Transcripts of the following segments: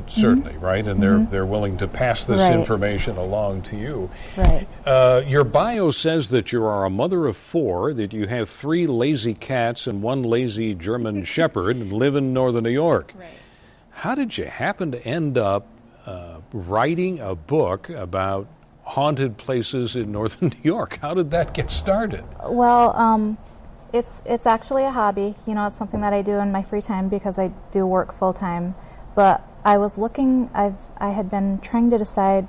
Certainly, right? And they're willing to pass this information along to you. Right. Your bio says that you are a mother of 4, that you have 3 lazy cats and 1 lazy German Shepherd and live in northern New York. Right. How did you happen to end up writing a book about haunted places in northern New York? How did that get started? Well, it's actually a hobby. You know, it's something that I do in my free time because I do work full time. But I was looking, I had been trying to decide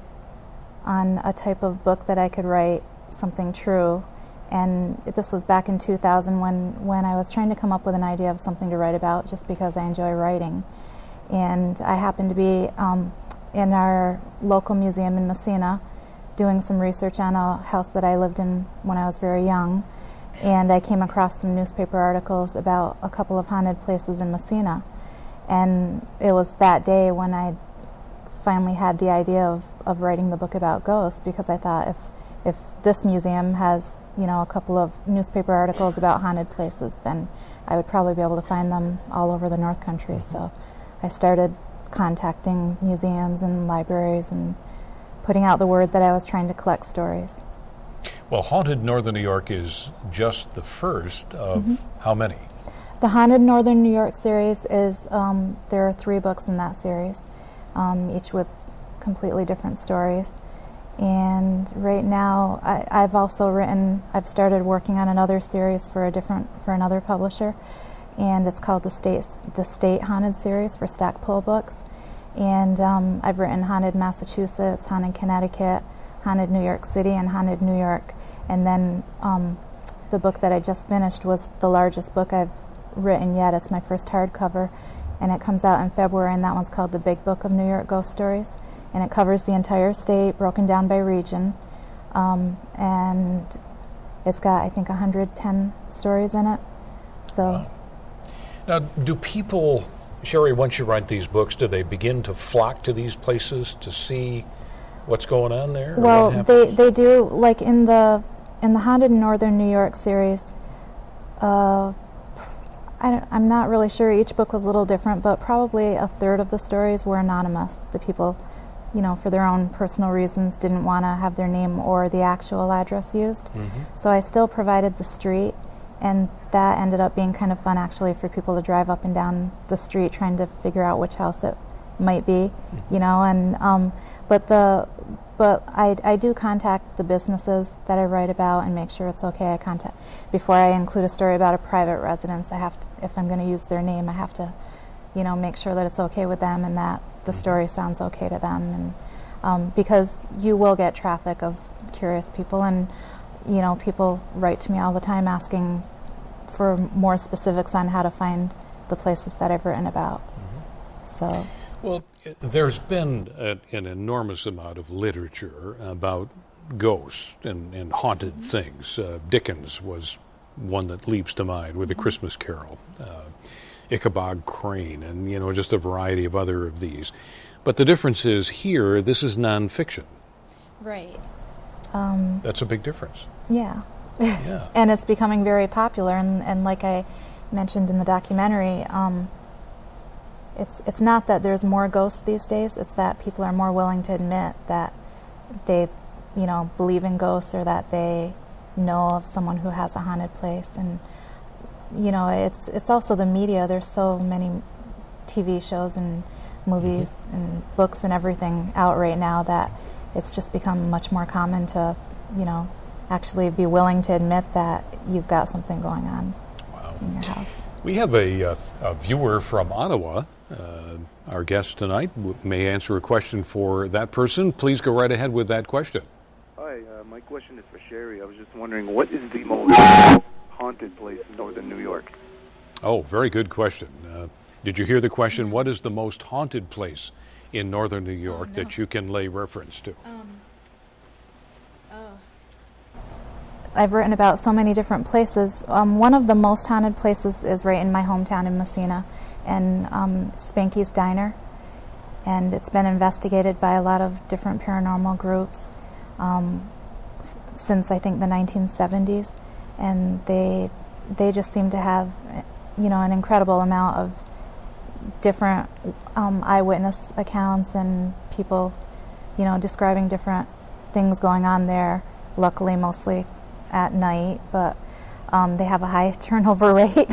on a type of book that I could write, something true, and this was back in 2000 when I was trying to come up with an idea of something to write about just because I enjoy writing. And I happened to be in our local museum in Messina doing some research on a house that I lived in when I was very young, and I came across some newspaper articles about a couple of haunted places in Messina. And it was that day when I finally had the idea of writing the book about ghosts, because I thought if this museum has, you know, a couple of newspaper articles about haunted places, then I would probably be able to find them all over the North Country. So I started contacting museums and libraries and putting out the word that I was trying to collect stories. Well, Haunted Northern New York is just the first of how many? The Haunted Northern New York series is, there are 3 books in that series, each with completely different stories. And right now, I've started working on another series for another publisher, and it's called the State Haunted Series for Stackpole Books. And I've written Haunted Massachusetts, Haunted Connecticut, Haunted New York City, and Haunted New York. And then the book that I just finished was the largest book I've written yet. It's my first hardcover, and it comes out in February, and that one's called The Big Book of New York Ghost Stories, and it covers the entire state, broken down by region, and it's got, I think, 110 stories in it. So, wow. Now, do people, Cheri, once you write these books, do they begin to flock to these places to see what's going on there? Well, they do. Like in the Haunted Northern New York series, I'm not really sure. Each book was a little different, but probably a third of the stories were anonymous. The people, you know, for their own personal reasons, didn't want to have their name or the actual address used. So I still provided the street, and that ended up being kind of fun, actually, for people to drive up and down the street trying to figure out which house it might be, you know. And but I do contact the businesses that I write about and make sure it's okay. Before I include a story about a private residence, I have to, if I'm going to use their name, I have to, you know, make sure that it's okay with them and that the story sounds okay to them. And because you will get traffic of curious people, and you know, people write to me all the time asking for more specifics on how to find the places that I've written about. So. Well, there's been an enormous amount of literature about ghosts and haunted things. Dickens was one that leaps to mind with A Christmas Carol, Ichabod Crane, and, you know, just a variety of other of these. But the difference is here, this is nonfiction. Right. That's a big difference. Yeah. Yeah. And it's becoming very popular, and like I mentioned in the documentary, it's not that there's more ghosts these days, it's that people are more willing to admit that they, you know, believe in ghosts, or that they know of someone who has a haunted place. And you know, it's also the media. There's so many TV shows and movies and books and everything out right now that it's just become much more common to, you know, actually be willing to admit that you've got something going on in your house. We have a viewer from Ottawa. Our guest tonight may answer a question for that person. Please go right ahead with that question. Hi, my question is for Cheri. I was just wondering, what is the most haunted place in northern New York? Oh, very good question. Did you hear the question, what is the most haunted place in northern New York that you can lay reference to? I've written about so many different places. One of the most haunted places is right in my hometown in Messina, and Spanky's Diner. And it's been investigated by a lot of different paranormal groups since, I think, the 1970s. And they just seem to have, you know, an incredible amount of different eyewitness accounts and people, describing different things going on there. Luckily, mostly at night, but they have a high turnover rate,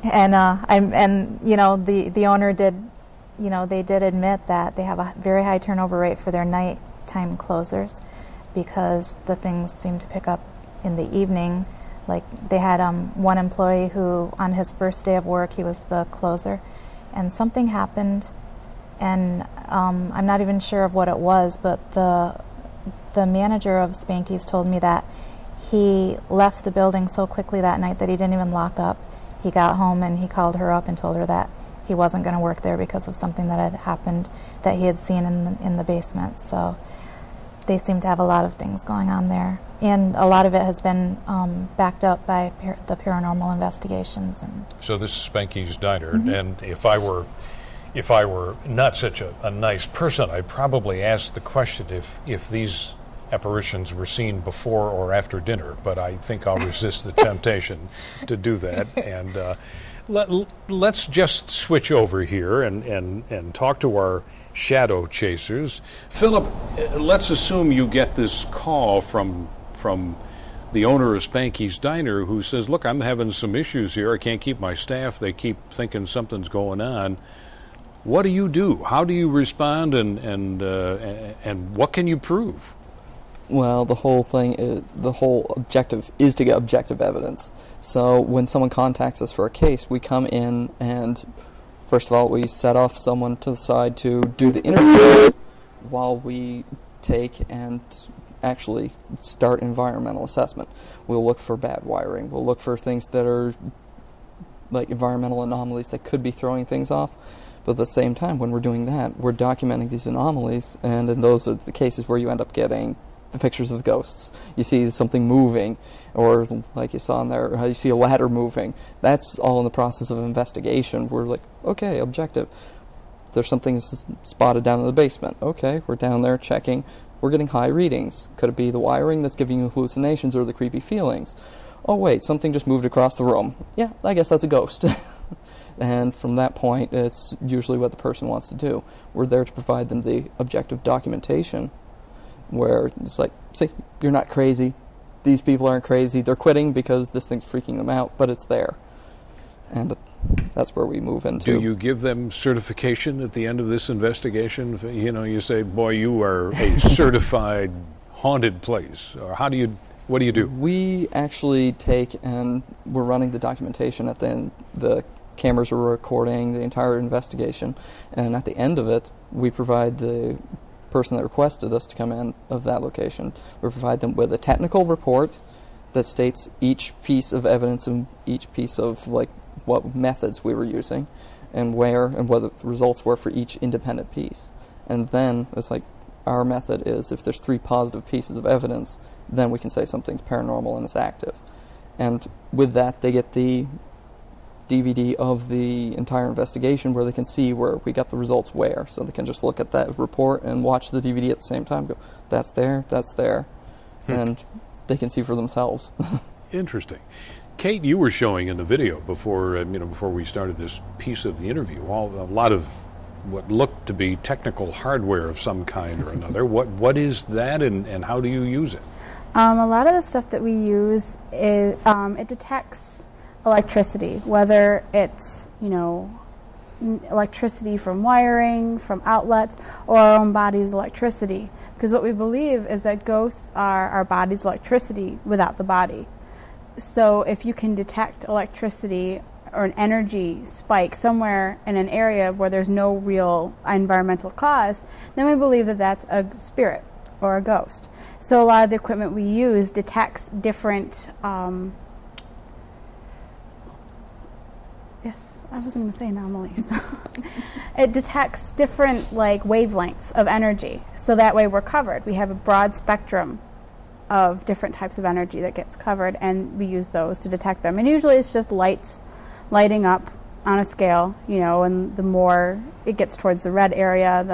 and the owner did, they did admit that they have a very high turnover rate for their nighttime closers, because the things seem to pick up in the evening. Like they had one employee who, on his first day of work, he was the closer, and something happened, and I'm not even sure of what it was, but the manager of Spanky's told me that he left the building so quickly that night that he didn't even lock up. He got home and he called her up and told her that he wasn't going to work there because of something that had happened that he had seen in the basement. So they seem to have a lot of things going on there, and a lot of it has been backed up by the paranormal investigations. And so this is Spanky's Diner, and if I were not such a nice person, I'd probably ask the question if these apparitions were seen before or after dinner, but I think I'll resist the temptation to do that. And let's just switch over here and talk to our shadow chasers. Philip, let's assume you get this call from the owner of Spanky's Diner, who says, look, I'm having some issues here. I can't keep my staff. They keep thinking something's going on. What do you do? How do you respond, and what can you prove? Well, the whole objective is to get objective evidence. So when someone contacts us for a case, we come in and, first of all, we set off someone to the side to do the interviews while we take and actually start environmental assessment. We'll look for bad wiring. We'll look for things that are like environmental anomalies that could be throwing things off. But at the same time, when we're doing that, we're documenting these anomalies, and in those are the cases where you end up getting the pictures of the ghosts. You see something moving, or like you saw in there, you see a ladder moving. That's all in the process of investigation. We're like, okay, objective. There's something spotted down in the basement. Okay, we're down there checking. We're getting high readings. Could it be the wiring that's giving you hallucinations or the creepy feelings? Oh wait, something just moved across the room. Yeah, I guess that's a ghost. And from that point, it's usually what the person wants to do. We're there to provide them the objective documentation, where it's like, see, you're not crazy. These people aren't crazy. They're quitting because this thing's freaking them out, but it's there. And that's where we move into. Do you give them certification at the end of this investigation? You say, boy, you are a certified haunted place. Or what do you do? We actually take, and we're running the documentation at the end. The cameras are recording the entire investigation, and at the end of it, we provide the person that requested us to come in of that location, we provide them with a technical report that states each piece of evidence and each piece of what methods we were using and where and what the results were for each independent piece. And then it's like, our method is, if there's 3 positive pieces of evidence, then we can say something's paranormal and it's active. And with that, they get the DVD of the entire investigation where they can see where we got the results where. So they can just look at that report and watch the DVD at the same time, go, that's there, and they can see for themselves. Interesting. Kate, you were showing in the video before we started this piece of the interview, a lot of what looked to be technical hardware of some kind or another. What is that, and how do you use it? A lot of the stuff that we use is it detects electricity, whether it's electricity from wiring, from outlets, or our own body's electricity. Because what we believe is that ghosts are our body's electricity without the body. So if you can detect electricity or an energy spike somewhere in an area where there's no real environmental cause, then we believe that that's a spirit or a ghost. So a lot of the equipment we use detects different yes, I was going to say anomalies. It detects different wavelengths of energy, so that way we're covered. We have a broad spectrum of different types of energy that gets covered, and we use those to detect them. And usually it's just lights lighting up on a scale, and the more it gets towards the red area, the